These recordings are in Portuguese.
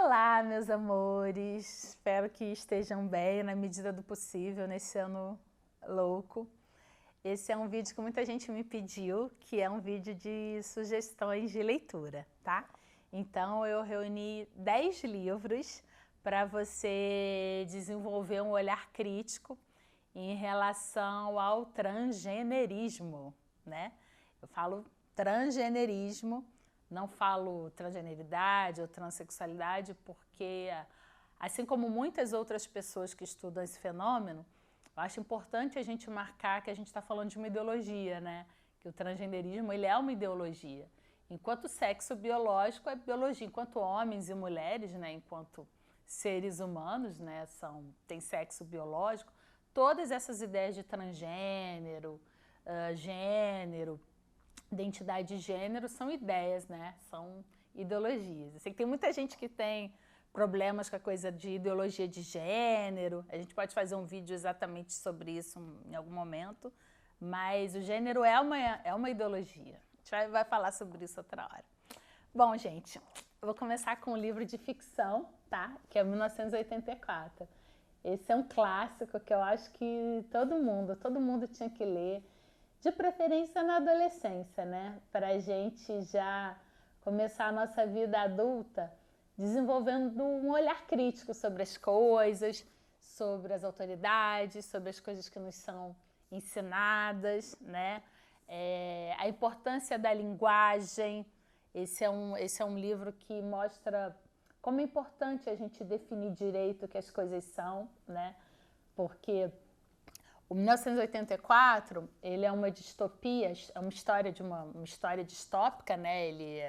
Olá, meus amores! Espero que estejam bem na medida do possível nesse ano louco. Esse é um vídeo que muita gente me pediu, que é um vídeo de sugestões de leitura, tá? Então eu reuni 10 livros para você desenvolver um olhar crítico em relação ao transgenerismo, né? Eu falo transgenerismo, não falo transgeneridade ou transexualidade porque, assim como muitas outras pessoas que estudam esse fenômeno, eu acho importante a gente marcar que a gente está falando de uma ideologia, né? Que o transgenerismo ele é uma ideologia. Enquanto sexo biológico é biologia, enquanto homens e mulheres, né? Enquanto seres humanos, né? Tem sexo biológico, todas essas ideias de transgênero, gênero, identidade de gênero são ideias, né? São ideologias. Eu sei que tem muita gente que tem problemas com a coisa de ideologia de gênero. A gente pode fazer um vídeo exatamente sobre isso em algum momento, mas o gênero é uma ideologia. A gente vai falar sobre isso outra hora. Bom, gente, eu vou começar com um livro de ficção, tá? Que é 1984. Esse é um clássico que eu acho que todo mundo tinha que ler. De preferência na adolescência, né? Para a gente já começar a nossa vida adulta desenvolvendo um olhar crítico sobre as coisas, sobre as autoridades, sobre as coisas que nos são ensinadas, né? A importância da linguagem. Esse é um livro que mostra como é importante a gente definir direito o que as coisas são, né? Porque o 1984, ele é uma distopia, é uma história distópica, né? Ele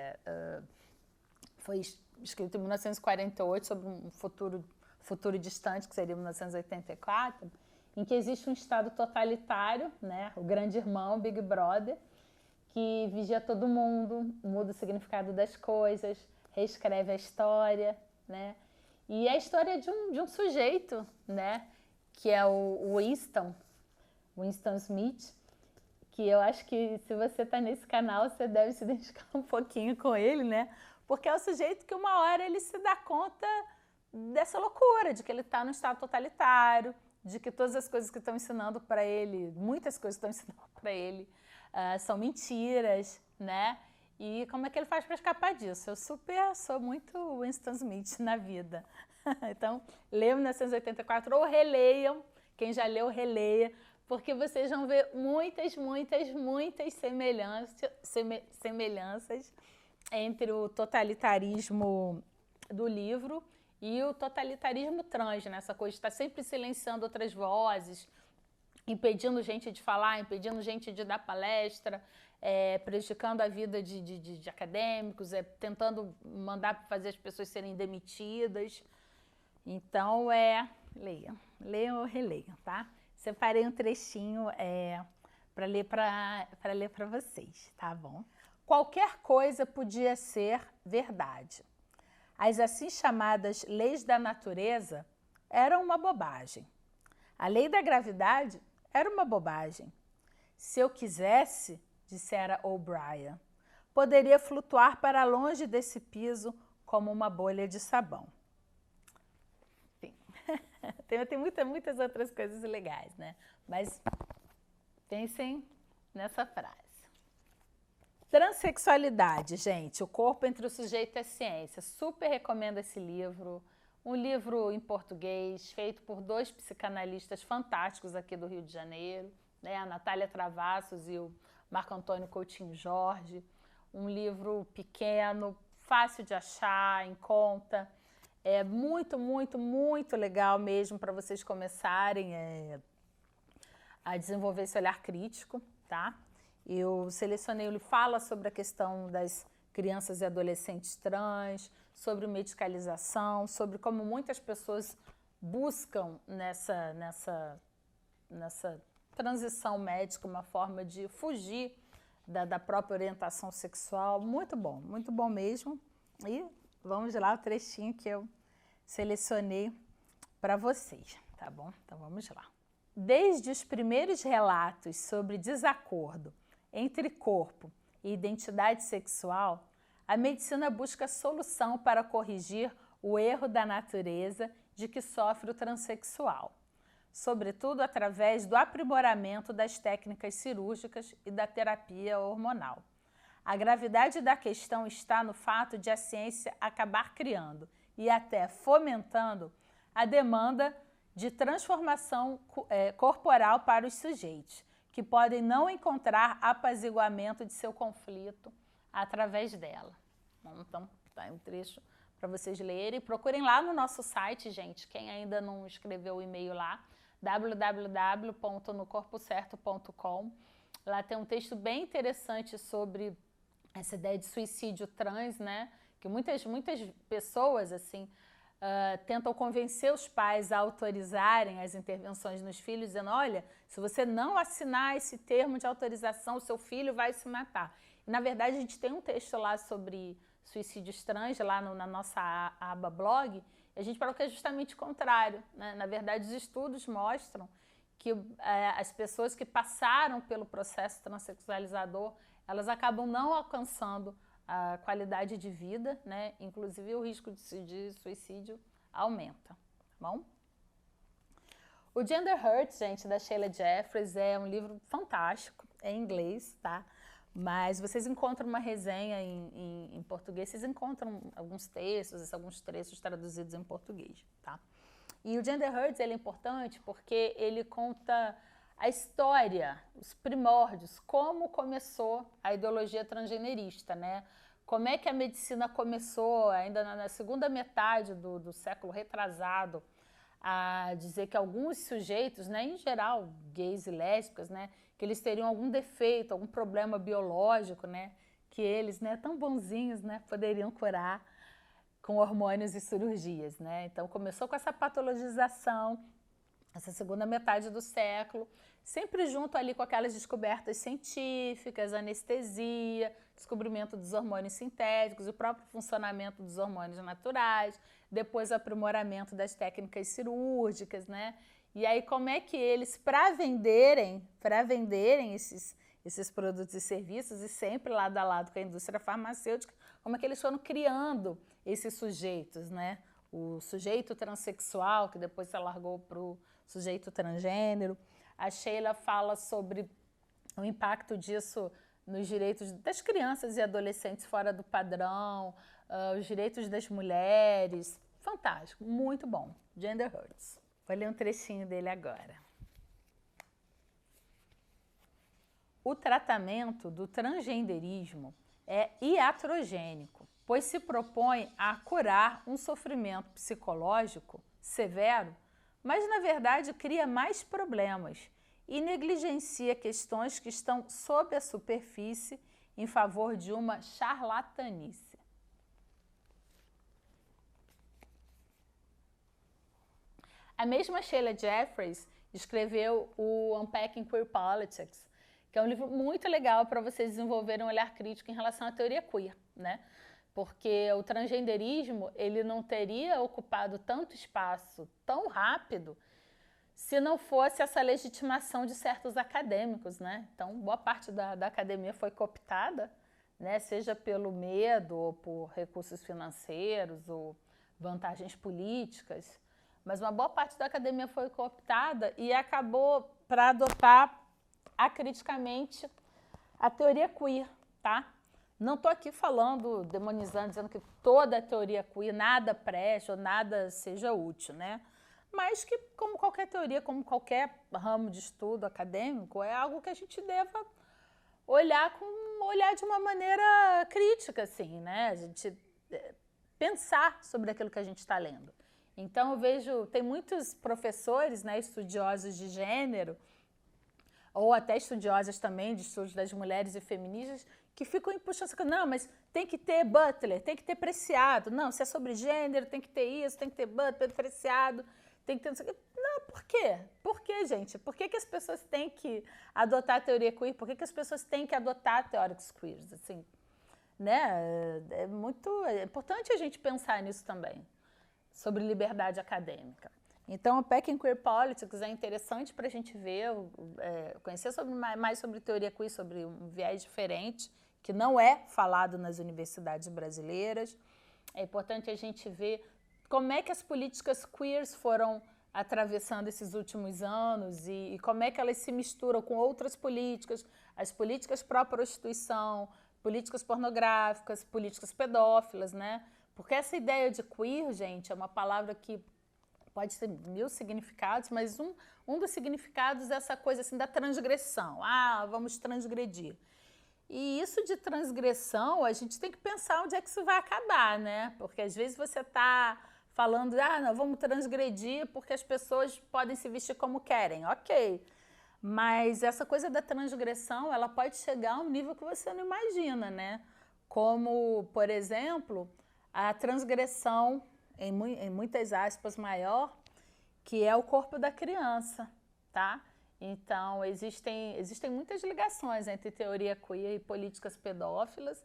foi escrito em 1948 sobre um futuro distante, que seria 1984, em que existe um estado totalitário, né? O grande irmão, Big Brother, que vigia todo mundo, muda o significado das coisas, reescreve a história, né? E é a história de um sujeito, né? Que é o Winston Smith, que eu acho que se você está nesse canal, você deve se identificar um pouquinho com ele, né? Porque é o sujeito que uma hora ele se dá conta dessa loucura, de que ele está no estado totalitário, de que todas as coisas que estão ensinando para ele, muitas coisas que estão ensinando para ele, são mentiras, né? E como é que ele faz para escapar disso? Eu sou muito Winston Smith na vida. Então, leiam 1984 ou releiam. Quem já leu, releia, porque vocês vão ver muitas semelhanças entre o totalitarismo do livro e o totalitarismo trans, né? Essa coisa de estar sempre silenciando outras vozes, impedindo gente de falar, impedindo gente de dar palestra, prejudicando a vida de acadêmicos, tentando mandar fazer as pessoas serem demitidas. Então, leiam ou releiam, tá? Separei um trechinho para ler para vocês, tá bom? Qualquer coisa podia ser verdade. As assim chamadas leis da natureza eram uma bobagem. A lei da gravidade era uma bobagem. Se eu quisesse, dissera O'Brien, poderia flutuar para longe desse piso como uma bolha de sabão. Tem muitas outras coisas legais, né? Mas pensem nessa frase. Transsexualidade, gente. O corpo entre o sujeito e a ciência. Super recomendo esse livro. Um livro em português, feito por 2 psicanalistas fantásticos aqui do Rio de Janeiro, né? A Natália Travassos e o Marco Antônio Coutinho Jorge. Um livro pequeno, fácil de achar, em conta. É muito legal mesmo para vocês começarem a desenvolver esse olhar crítico, tá? Eu selecionei, ele fala sobre a questão das crianças e adolescentes trans, sobre medicalização, sobre como muitas pessoas buscam nessa transição médica uma forma de fugir da própria orientação sexual. Muito bom mesmo. E vamos lá, o trechinho que eu selecionei para vocês, tá bom? Então vamos lá. Desde os primeiros relatos sobre desacordo entre corpo e identidade sexual, a medicina busca solução para corrigir o erro da natureza de que sofre o transexual, sobretudo através do aprimoramento das técnicas cirúrgicas e da terapia hormonal. A gravidade da questão está no fato de a ciência acabar criando e até fomentando a demanda de transformação corporal para os sujeitos, que podem não encontrar apaziguamento de seu conflito através dela. Bom, então, tá um trecho para vocês lerem. Procurem lá no nosso site, gente, quem ainda não escreveu o e-mail lá, www.nocorpocerto.com. Lá tem um texto bem interessante sobre essa ideia de suicídio trans, né? Que muitas pessoas, assim, tentam convencer os pais a autorizarem as intervenções nos filhos, dizendo, olha, se você não assinar esse termo de autorização, o seu filho vai se matar. E, na verdade, a gente tem um texto lá sobre suicídios trans, lá na nossa aba blog, e a gente falou que é justamente o contrário, né? Na verdade, os estudos mostram que as pessoas que passaram pelo processo transexualizador, elas acabam não alcançando a qualidade de vida, né? Inclusive o risco de suicídio aumenta, tá bom? O Gender Hurt, gente, da Sheila Jeffreys, é um livro fantástico, é em inglês, tá? Mas vocês encontram uma resenha em português, vocês encontram alguns textos, alguns trechos traduzidos em português, tá? E o Gender Hurt, ele é importante porque ele conta a história, os primórdios, como começou a ideologia transgenerista, né? Como é que a medicina começou, ainda na segunda metade do século retrasado, a dizer que alguns sujeitos, né, em geral, gays e lésbicas, né, que eles teriam algum defeito, algum problema biológico, né, que eles, né, tão bonzinhos, né, poderiam curar com hormônios e cirurgias, né? Então começou com essa patologização, essa segunda metade do século, sempre junto ali com aquelas descobertas científicas, anestesia, descobrimento dos hormônios sintéticos, o próprio funcionamento dos hormônios naturais, depois o aprimoramento das técnicas cirúrgicas, né? E aí como é que eles, para venderem esses produtos e serviços, e sempre lado a lado com a indústria farmacêutica, como é que eles foram criando esses sujeitos, né? O sujeito transexual, que depois se alargou para o sujeito transgênero. A Sheila fala sobre o impacto disso nos direitos das crianças e adolescentes fora do padrão, os direitos das mulheres. Fantástico, muito bom. Gender Hurts. Vou ler um trechinho dele agora. O tratamento do transgenderismo é iatrogênico, pois se propõe a curar um sofrimento psicológico severo, mas na verdade cria mais problemas e negligencia questões que estão sob a superfície em favor de uma charlatanice. A mesma Sheila Jeffreys escreveu o Unpacking Queer Politics, que é um livro muito legal para vocês desenvolverem um olhar crítico em relação à teoria queer, né? Porque o transgenderismo, ele não teria ocupado tanto espaço tão rápido se não fosse essa legitimação de certos acadêmicos, né? Então, boa parte da academia foi cooptada, né? Seja pelo medo, ou por recursos financeiros, ou vantagens políticas, mas uma boa parte da academia foi cooptada e acabou para adotar acriticamente a teoria queer, tá? Não estou aqui falando, demonizando, dizendo que toda a teoria queer nada preste ou nada seja útil, né? Mas que, como qualquer teoria, como qualquer ramo de estudo acadêmico, é algo que a gente deva olhar de uma maneira crítica, assim, né? A gente pensar sobre aquilo que a gente está lendo. Então, eu vejo, tem muitos professores, né, estudiosos de gênero, ou até estudiosas também de estudos das mulheres e feministas, que ficam puxando, não, mas tem que ter Butler, tem que ter Preciado, não, se é sobre gênero, tem que ter isso, tem que ter Butler, Preciado, tem que ter... Não, por quê? Por quê, gente? Por que as pessoas têm que adotar a teoria queer? Por que as pessoas têm que adotar teóricos queers? Assim, né? É importante a gente pensar nisso também, sobre liberdade acadêmica. Então, o Unpacking Queer Politics é interessante para a gente ver, conhecer mais sobre teoria queer, sobre um viés diferente, que não é falado nas universidades brasileiras. É importante a gente ver como é que as políticas queers foram atravessando esses últimos anos e como é que elas se misturam com outras políticas, as políticas pró-prostituição, políticas pornográficas, políticas pedófilas, né? Porque essa ideia de queer, gente, é uma palavra que pode ter mil significados, mas um dos significados é essa coisa assim da transgressão. Ah, vamos transgredir. E isso de transgressão, a gente tem que pensar onde é que isso vai acabar, né? Porque às vezes você está falando, ah, não, vamos transgredir porque as pessoas podem se vestir como querem. Ok, mas essa coisa da transgressão, ela pode chegar a um nível que você não imagina, né? Como, por exemplo, a transgressão, em muitas aspas, maior, que é o corpo da criança, tá? Então, existem muitas ligações entre teoria queer e políticas pedófilas,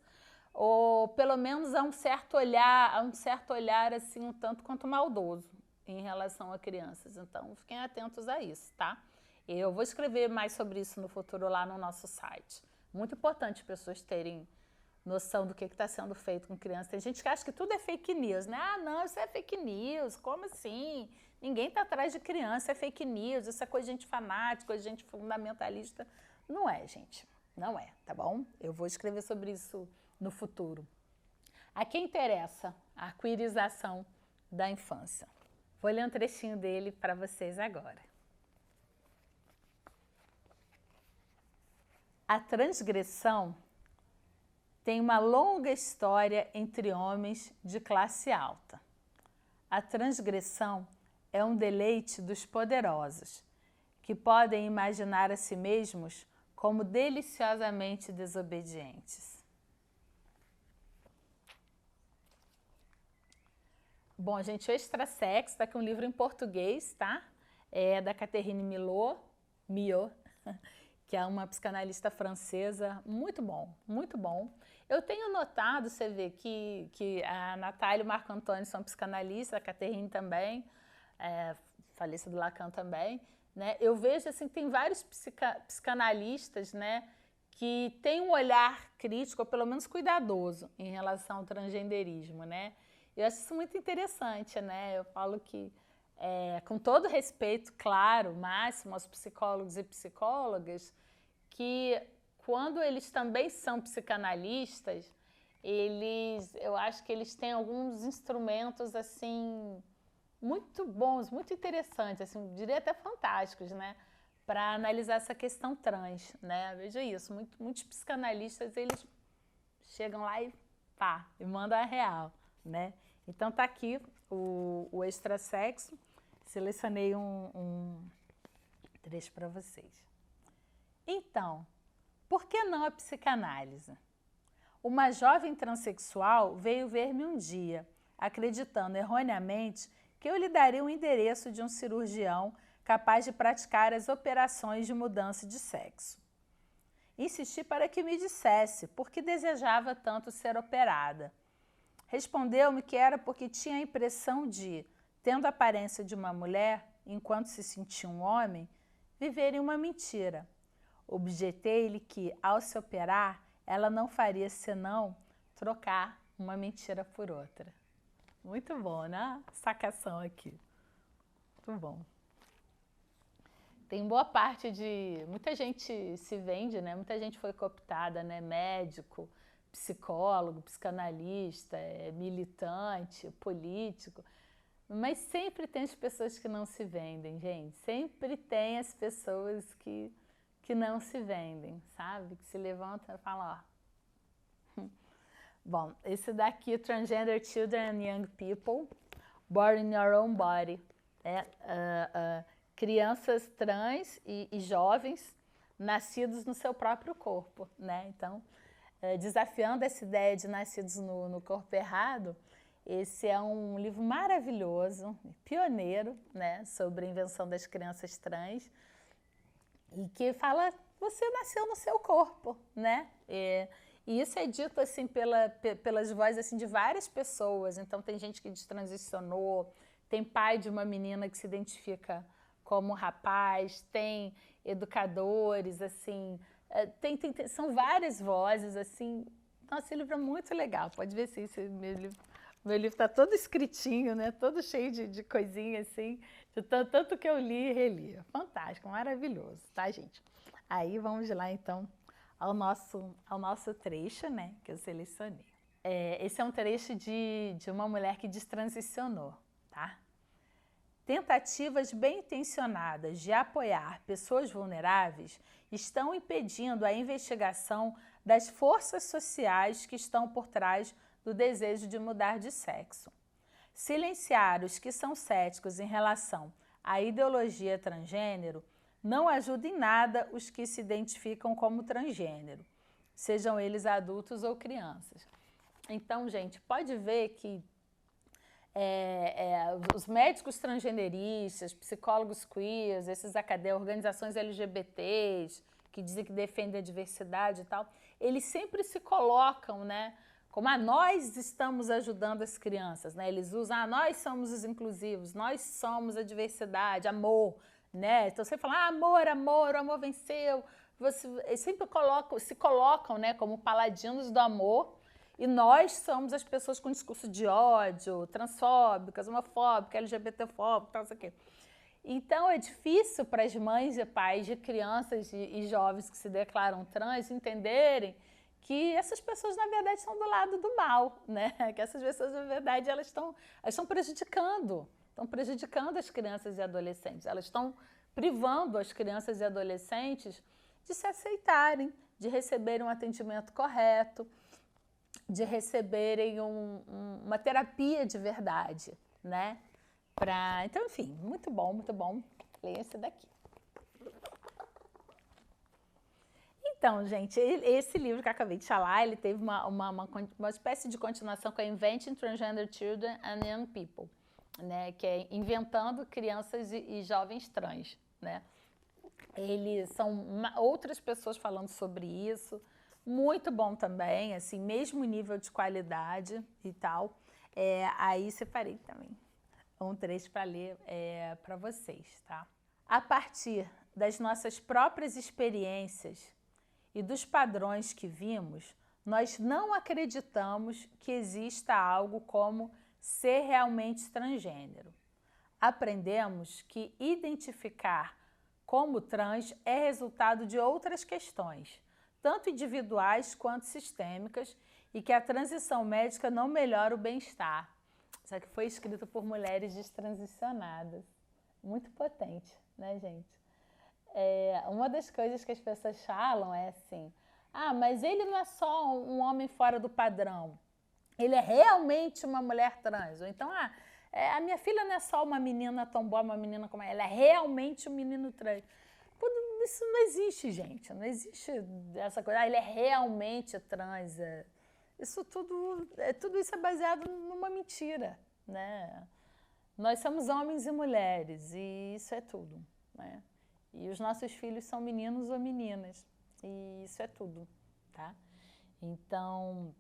ou pelo menos há um certo olhar assim, um tanto quanto maldoso em relação a crianças. Então, fiquem atentos a isso, tá? Eu vou escrever mais sobre isso no futuro lá no nosso site. Muito importante as pessoas terem noção do que está sendo feito com crianças. Tem gente que acha que tudo é fake news, né? Ah, não, isso é fake news, como assim? Ninguém está atrás de criança, é fake news, isso é coisa de gente fanática, coisa de gente fundamentalista. Não é, gente, não é, tá bom? Eu vou escrever sobre isso no futuro. A quem interessa a queerização da infância? Vou ler um trechinho dele para vocês agora. A transgressão tem uma longa história entre homens de classe alta. A transgressão é um deleite dos poderosos, que podem imaginar a si mesmos como deliciosamente desobedientes. Bom, gente, o Extra Sexo está aqui um livro em português, tá? É da Catherine Millot, que é uma psicanalista francesa, muito bom, muito bom. Eu tenho notado, você vê, que a Natália e o Marco Antônio são psicanalistas, a Catherine também, Falência do Lacan também, né? Eu vejo assim, tem vários psicanalistas, né, que têm um olhar crítico, ou pelo menos cuidadoso, em relação ao transgenderismo, né? Eu acho isso muito interessante, né? Eu falo que, com todo respeito, claro, máximo aos psicólogos e psicólogas, que quando eles também são psicanalistas, eu acho que eles têm alguns instrumentos assim muito bons, muito interessantes, assim, diria até fantásticos, né, para analisar essa questão trans, né? Veja isso, muitos psicanalistas eles chegam lá e pá, e mandam a real, né? Então tá aqui o Extra Sexo, selecionei um trecho para vocês. Então, por que não a psicanálise? Uma jovem transexual veio ver-me um dia, acreditando erroneamente que eu lhe daria o endereço de um cirurgião capaz de praticar as operações de mudança de sexo. Insisti para que me dissesse por que desejava tanto ser operada. Respondeu-me que era porque tinha a impressão de, tendo a aparência de uma mulher, enquanto se sentia um homem, viver em uma mentira. Objetei-lhe que, ao se operar, ela não faria senão trocar uma mentira por outra. Muito bom, né? Sacação aqui. Muito bom. Tem boa parte de... Muita gente se vende, né? Muita gente foi cooptada, né? Médico, psicólogo, psicanalista, militante, político. Mas sempre tem as pessoas que não se vendem, gente. Sempre tem as pessoas que não se vendem, sabe? Que se levantam e falam, ó. Bom, esse daqui, Transgender Children and Young People, Born in Your Own Body. Crianças trans e jovens nascidos no seu próprio corpo, né? Então, desafiando essa ideia de nascidos no corpo errado, esse é um livro maravilhoso, pioneiro, né? Sobre a invenção das crianças trans, e que fala, você nasceu no seu corpo, né? E isso é dito assim pelas vozes assim, de várias pessoas. Então tem gente que destransicionou, tem pai de uma menina que se identifica como rapaz, tem educadores, assim, são várias vozes, assim. Nossa, esse livro é muito legal, pode ver se esse é meu livro Meu livro está todo escritinho, né? Todo cheio de coisinha assim, de tanto que eu li e reli. Fantástico, maravilhoso, tá, gente? Aí vamos lá, então, ao nosso trecho, né, que eu selecionei. Esse é um trecho de uma mulher que destransicionou, tá? Tentativas bem intencionadas de apoiar pessoas vulneráveis estão impedindo a investigação das forças sociais que estão por trás do desejo de mudar de sexo. Silenciar os que são céticos em relação à ideologia transgênero não ajuda em nada os que se identificam como transgênero, sejam eles adultos ou crianças. Então, gente, pode ver que os médicos transgeneristas, psicólogos queers, esses acadêmicos, organizações LGBTs, que dizem que defendem a diversidade e tal, eles sempre se colocam, né, como nós estamos ajudando as crianças, né? Eles usam, nós somos os inclusivos, nós somos a diversidade, amor, né? Então você fala, amor, amor, o amor venceu. Eles sempre se colocam, né, como paladinos do amor, e nós somos as pessoas com discurso de ódio, transfóbicas, homofóbicas, LGBTfóbicas, tal, isso aqui. Então é difícil para as mães e pais de crianças e jovens que se declaram trans entenderem que essas pessoas, na verdade, estão do lado do mal, né? Que essas pessoas, na verdade, elas estão prejudicando as crianças e adolescentes. Elas estão privando as crianças e adolescentes de se aceitarem, de receberem um atendimento correto, de receberem uma terapia de verdade, né? Então, enfim, muito bom, muito bom. Leia esse daqui. Então, gente, esse livro que eu acabei de falar, ele teve uma espécie de continuação com a Inventing Transgender Children and Young People, né? Que é inventando crianças e jovens trans, né? Eles são outras pessoas falando sobre isso, muito bom também, assim, mesmo nível de qualidade e tal. Aí separei também um trecho para ler para vocês, tá? A partir das nossas próprias experiências e dos padrões que vimos, nós não acreditamos que exista algo como ser realmente transgênero. Aprendemos que identificar como trans é resultado de outras questões, tanto individuais quanto sistêmicas, e que a transição médica não melhora o bem-estar. Isso aqui foi escrito por mulheres destransicionadas. Muito potente, né, gente? Uma das coisas que as pessoas falam é assim, mas ele não é só um homem fora do padrão, ele é realmente uma mulher trans. Ou então, a minha filha não é só uma menina tomboy, uma menina como ela é realmente um menino trans. Isso não existe, gente, não existe essa coisa, ele é realmente trans. Tudo isso é baseado numa mentira, né? Nós somos homens e mulheres e isso é tudo, né? E os nossos filhos são meninos ou meninas. E isso é tudo, tá? Então,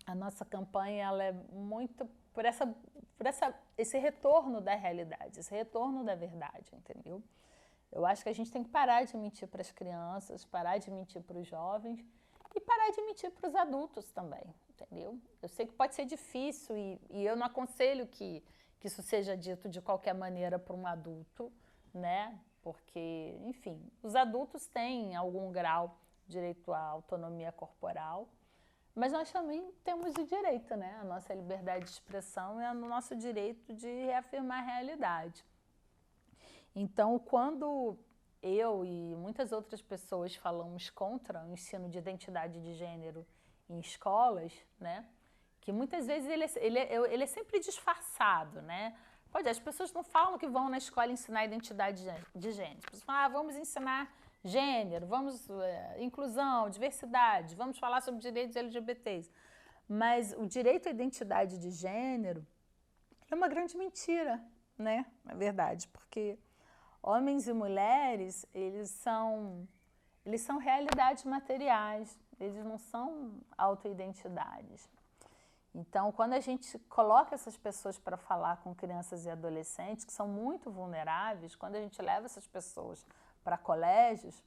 a nossa campanha ela é muito por esse retorno da realidade, esse retorno da verdade, entendeu? Eu acho que a gente tem que parar de mentir para as crianças, parar de mentir para os jovens e parar de mentir para os adultos também, entendeu? Eu sei que pode ser difícil e eu não aconselho que isso seja dito de qualquer maneira para um adulto, né? Porque, enfim, os adultos têm algum grau de direito à autonomia corporal, mas nós também temos o direito, né? A nossa liberdade de expressão é o nosso direito de reafirmar a realidade. Então, quando eu e muitas outras pessoas falamos contra o ensino de identidade de gênero em escolas, né? Que muitas vezes ele é sempre disfarçado, né? As pessoas não falam que vão na escola ensinar identidade de gênero. As pessoas falam, vamos ensinar gênero, vamos inclusão, diversidade, vamos falar sobre direitos LGBTs. Mas o direito à identidade de gênero é uma grande mentira, né? Na verdade, porque homens e mulheres, eles são realidades materiais, eles não são autoidentidades. Então, quando a gente coloca essas pessoas para falar com crianças e adolescentes, que são muito vulneráveis, quando a gente leva essas pessoas para colégios,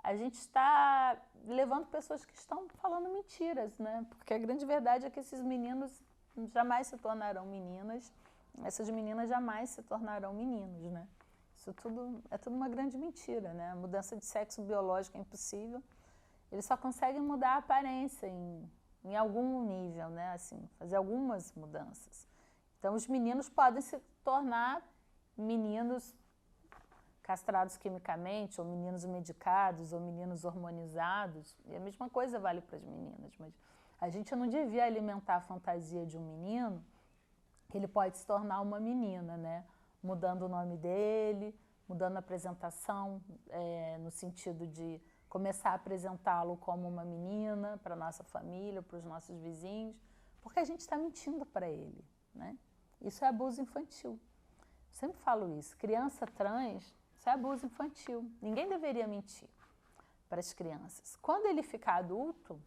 a gente está levando pessoas que estão falando mentiras, né? Porque a grande verdade é que esses meninos jamais se tornarão meninas, essas meninas jamais se tornarão meninos, né? Isso tudo é tudo uma grande mentira, né? A mudança de sexo biológico é impossível. Eles só conseguem mudar a aparência em algum nível, né? Assim, fazer algumas mudanças. Então, os meninos podem se tornar meninos castrados quimicamente, ou meninos medicados, ou meninos hormonizados. E a mesma coisa vale para as meninas. Mas a gente não devia alimentar a fantasia de um menino que ele pode se tornar uma menina, né? Mudando o nome dele, mudando a apresentação, no sentido de começar a apresentá-lo como uma menina para a nossa família, para os nossos vizinhos, porque a gente está mentindo para ele, né? Isso é abuso infantil. Sempre falo isso. Criança trans, isso é abuso infantil. Ninguém deveria mentir para as crianças. Quando ele ficar adulto,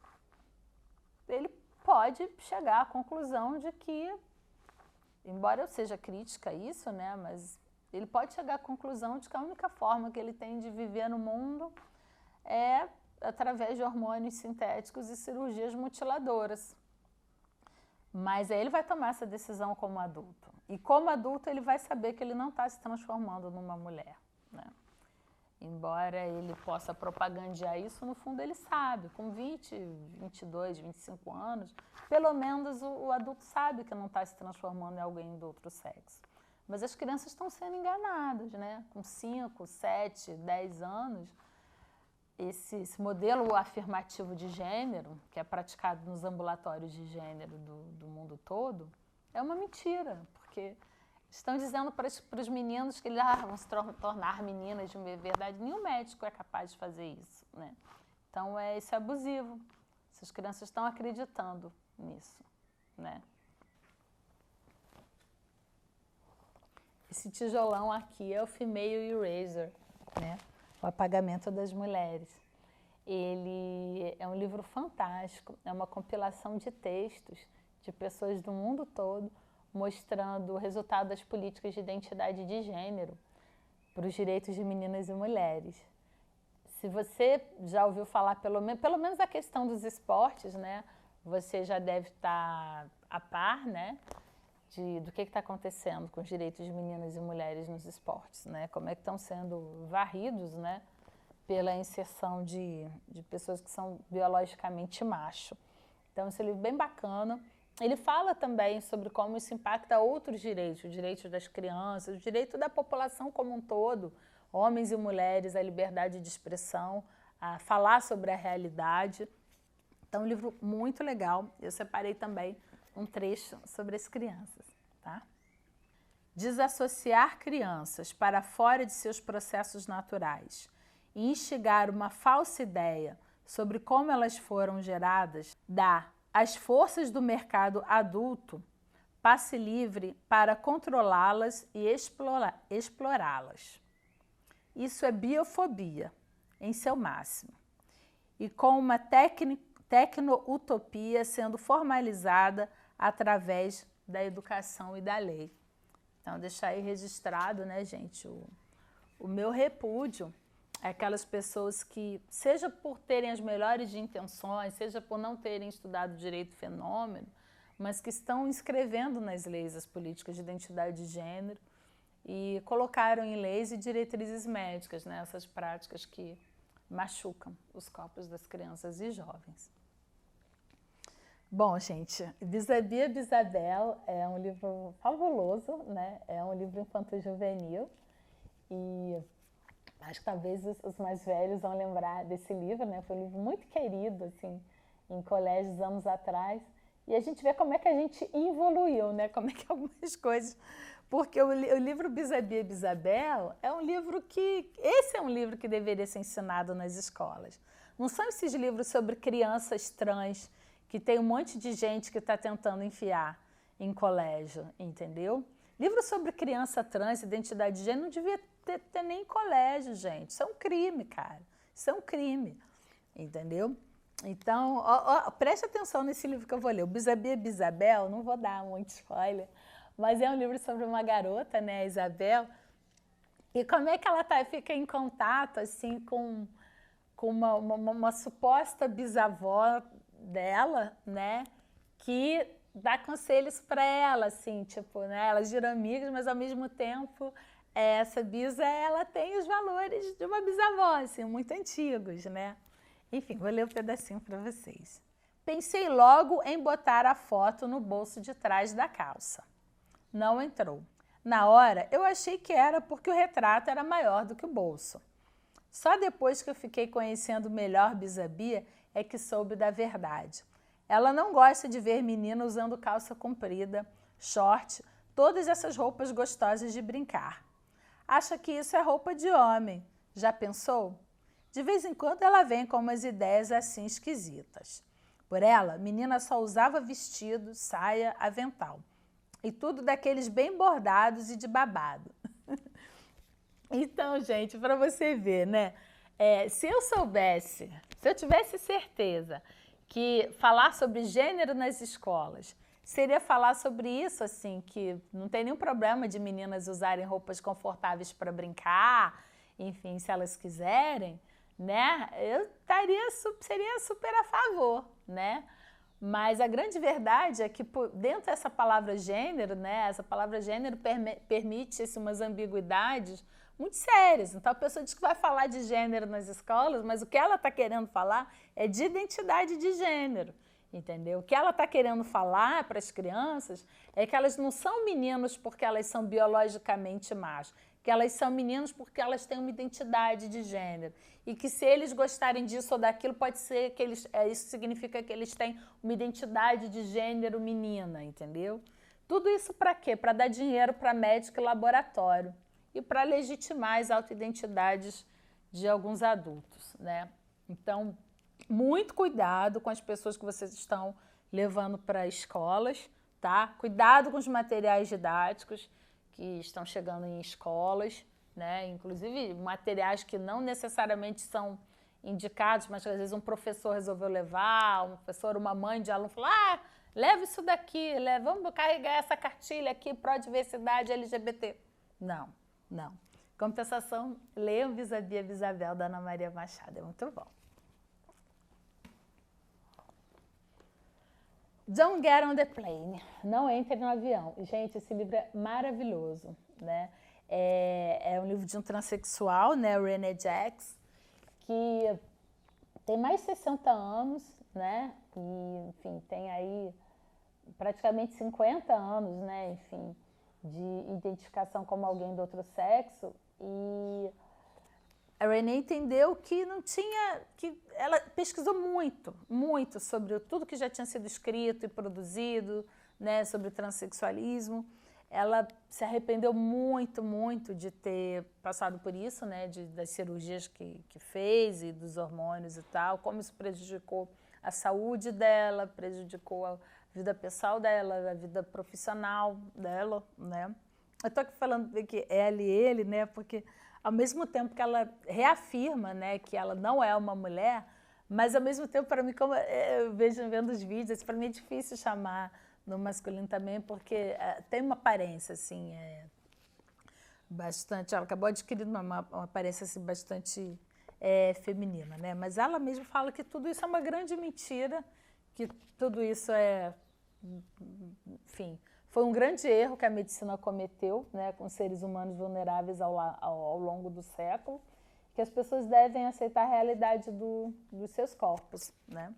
ele pode chegar à conclusão de que, embora eu seja crítica a isso, né, mas ele pode chegar à conclusão de que a única forma que ele tem de viver no mundo é através de hormônios sintéticos e cirurgias mutiladoras. Mas aí ele vai tomar essa decisão como adulto. E como adulto ele vai saber que ele não está se transformando numa mulher, né? Embora ele possa propagandear isso, no fundo ele sabe. Com 20, 22, 25 anos, pelo menos o adulto sabe que não está se transformando em alguém do outro sexo. Mas as crianças estão sendo enganadas, né? Com 5, 7, 10 anos, esse modelo afirmativo de gênero, que é praticado nos ambulatórios de gênero do mundo todo, é uma mentira, porque estão dizendo para os meninos que eles vão se tornar meninas de verdade. Nenhum médico é capaz de fazer isso, né? Então, isso é abusivo. Essas crianças estão acreditando nisso, né? Esse tijolão aqui é o Female Eraser, né? O apagamento das mulheres. Ele é um livro fantástico, é uma compilação de textos de pessoas do mundo todo mostrando o resultado das políticas de identidade de gênero para os direitos de meninas e mulheres. Se você já ouviu falar pelo menos a questão dos esportes, né? Você já deve estar a par, né? Do que está acontecendo com os direitos de meninas e mulheres nos esportes, né? Como é que estão sendo varridos, né? Pela inserção de pessoas que são biologicamente macho. Então, esse livro é bem bacana. Ele fala também sobre como isso impacta outros direitos, os direitos das crianças, o direito da população como um todo, homens e mulheres, a liberdade de expressão, a falar sobre a realidade. Então, um livro muito legal. Eu separei também um trecho sobre as crianças, tá? Desassociar crianças para fora de seus processos naturais e instigar uma falsa ideia sobre como elas foram geradas dá às forças do mercado adulto passe livre para controlá-las e explorá-las. Isso é biofobia em seu máximo e com uma tecno-utopia sendo formalizada através da educação e da lei. Então, deixar aí registrado, né, gente, o meu repúdio aquelas pessoas que, seja por terem as melhores de intenções, seja por não terem estudado direito fenômeno, mas que estão inscrevendo nas leis as políticas de identidade de gênero e colocaram em leis e diretrizes médicas, né, essas práticas que machucam os corpos das crianças e jovens. Bom, gente, Bisabia Bisabel é um livro fabuloso, né? É um livro infanto-juvenil e acho que talvez os mais velhos vão lembrar desse livro, né? Foi um livro muito querido, assim, em colégios anos atrás. E a gente vê como é que a gente evoluiu, né? Como é que algumas coisas... Porque o livro Bisabia Bisabel é um livro que... Esse é um livro que deveria ser ensinado nas escolas. Não são esses livros sobre crianças trans que tem um monte de gente que está tentando enfiar em colégio, entendeu? Livro sobre criança trans, identidade de gênero, não devia ter nem em colégio, gente. Isso é um crime, cara. Isso é um crime, entendeu? Então, preste atenção nesse livro que eu vou ler. O Bisabia Bisabel, não vou dar muito spoiler, mas é um livro sobre uma garota, né, a Isabel, e como é que ela fica em contato, assim, com uma suposta bisavó dela, né, que dar conselhos para ela, assim, tipo, né? Elas viram amigas, mas ao mesmo tempo essa bisa, ela tem os valores de uma bisavó, assim, muito antigos, né? Enfim, vou ler um pedacinho para vocês. Pensei logo em botar a foto no bolso de trás da calça. Não entrou. Na hora, eu achei que era porque o retrato era maior do que o bolso. Só depois que eu fiquei conhecendo melhor Bisa-Bia é que soube da verdade. Ela não gosta de ver menina usando calça comprida, short, todas essas roupas gostosas de brincar. Acha que isso é roupa de homem. Já pensou? De vez em quando ela vem com umas ideias assim esquisitas. Por ela, menina só usava vestido, saia, avental. E tudo daqueles bem bordados e de babado. Então, gente, para você ver, né? Se eu tivesse certeza que falar sobre gênero nas escolas seria falar sobre isso, assim, que não tem nenhum problema de meninas usarem roupas confortáveis para brincar, enfim, se elas quiserem, né? Seria super a favor, né? Mas a grande verdade é que dentro dessa palavra gênero, né, essa palavra gênero permite umas ambiguidades muito sérias. Então a pessoa diz que vai falar de gênero nas escolas, mas o que ela está querendo falar é de identidade de gênero, entendeu? O que ela está querendo falar para as crianças é que elas não são meninos porque elas são biologicamente machos, que elas são meninos porque elas têm uma identidade de gênero. E que se eles gostarem disso ou daquilo, pode ser que isso significa que eles têm uma identidade de gênero menina, entendeu? Tudo isso para quê? Para dar dinheiro para médico e laboratório e para legitimar as autoidentidades de alguns adultos, né? Então, muito cuidado com as pessoas que vocês estão levando para escolas, tá? Cuidado com os materiais didáticos que estão chegando em escolas, né? Inclusive materiais que não necessariamente são indicados, mas às vezes um professor resolveu levar, um professor, uma mãe de aluno falou, leva isso daqui, vamos carregar essa cartilha aqui, pró-diversidade LGBT. Não. Compensação, leiam Bisa-Bia Bisabel, da Ana Maria Machado, é muito bom. Don't Get on the Plane, não entre no avião. Gente, esse livro é maravilhoso, né? É um livro de um transexual, né, o René Jacques, que tem mais de 60 anos, né? E, enfim, tem aí praticamente 50 anos, né? Enfim, de identificação como alguém do outro sexo. E a René entendeu que não tinha, que ela pesquisou muito sobre tudo que já tinha sido escrito e produzido, né, sobre o transexualismo. Ela se arrependeu muito de ter passado por isso, né, das cirurgias que fez e dos hormônios e tal, como isso prejudicou a saúde dela, prejudicou a vida pessoal dela, a vida profissional dela, né. Eu estou aqui falando que ela e ele, né, porque ao mesmo tempo que ela reafirma, né, que ela não é uma mulher, mas ao mesmo tempo, para mim, como eu vejo vendo os vídeos, para mim é difícil chamar no masculino também, porque tem uma aparência, assim, bastante... Ela acabou adquirindo uma aparência, assim, bastante feminina, né? Mas ela mesma fala que tudo isso é uma grande mentira, que tudo isso enfim, foi um grande erro que a medicina cometeu, né, com seres humanos vulneráveis ao longo do século, que as pessoas devem aceitar a realidade dos seus corpos, né?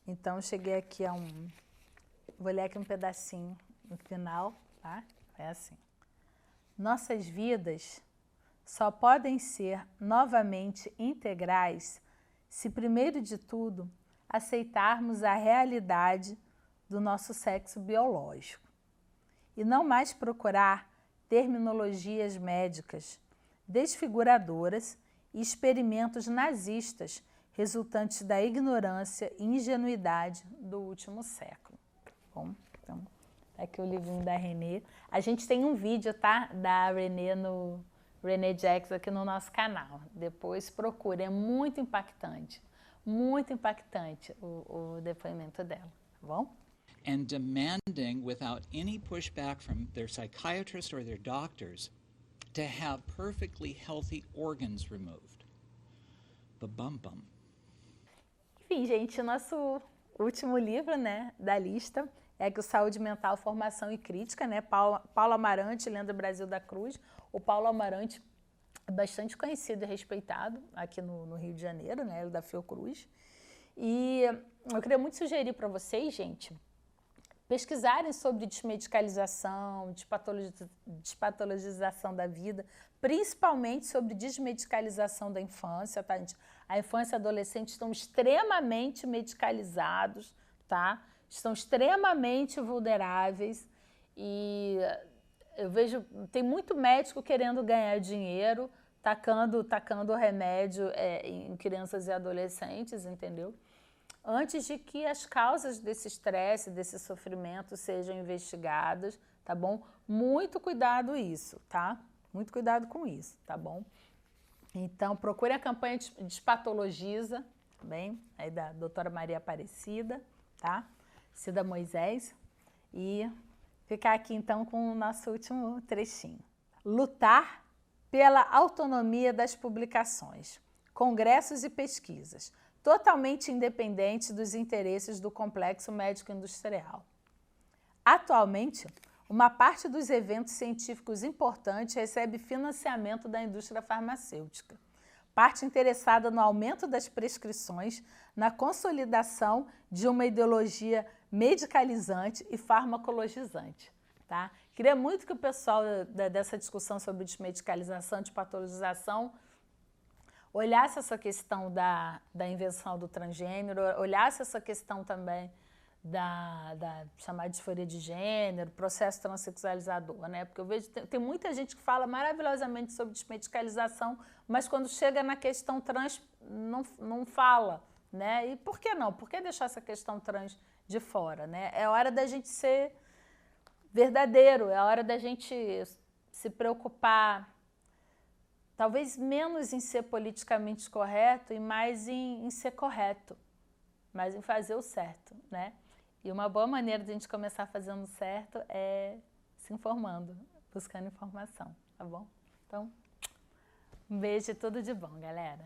Então, cheguei aqui vou ler aqui um pedacinho no final, tá? É assim. Nossas vidas só podem ser novamente integrais se, primeiro de tudo, aceitarmos a realidade do nosso sexo biológico e não mais procurar terminologias médicas desfiguradoras e experimentos nazistas resultantes da ignorância e ingenuidade do último século. Bom, então, aqui o livrinho da René. A gente tem um vídeo, tá, da René René Jacques aqui no nosso canal. Depois procure, é muito impactante o depoimento dela, tá bom? And demanding, without any pushback from their psychiatrist or their doctors, to have perfectly healthy organs removed. Enfim, gente, nosso último livro, né, da lista é que o Saúde Mental, Formação e Crítica, né? Paulo Amarante, Leandro Brasil da Cruz. O Paulo Amarante é bastante conhecido e respeitado aqui no Rio de Janeiro, né? Ele da Fiocruz. E eu queria muito sugerir para vocês, gente, pesquisarem sobre desmedicalização, despatologização da vida, principalmente sobre desmedicalização da infância, tá, gente? A infância e a adolescente estão extremamente medicalizados, tá? Estão extremamente vulneráveis e eu vejo, tem muito médico querendo ganhar dinheiro, tacando remédio em crianças e adolescentes, entendeu? Antes de que as causas desse estresse, desse sofrimento sejam investigadas, tá bom? Muito cuidado isso, tá? Muito cuidado com isso, tá bom? Então, procure a campanha Despatologiza, tá bem? Aí da doutora Maria Aparecida, tá? Cida Moisés. E ficar aqui, então, com o nosso último trechinho. Lutar pela autonomia das publicações, congressos e pesquisas, totalmente independentes dos interesses do complexo médico-industrial. Atualmente, uma parte dos eventos científicos importantes recebe financiamento da indústria farmacêutica, parte interessada no aumento das prescrições, na consolidação de uma ideologia medicalizante e farmacologizante. Tá? Queria muito que o pessoal dessa discussão sobre desmedicalização, despatologização, olhasse essa questão da invenção do transgênero, olhasse essa questão também da chamada disforia de gênero, processo transexualizador, né? Porque eu vejo, tem muita gente que fala maravilhosamente sobre desmedicalização, mas quando chega na questão trans, não fala, né? E por que não? Por que deixar essa questão trans de fora, né? É hora da gente ser verdadeiro, é hora da gente se preocupar, talvez menos em ser politicamente correto e mais em ser correto, mais em fazer o certo, né? E uma boa maneira de a gente começar fazendo certo é se informando, buscando informação, tá bom? Então, um beijo e tudo de bom, galera.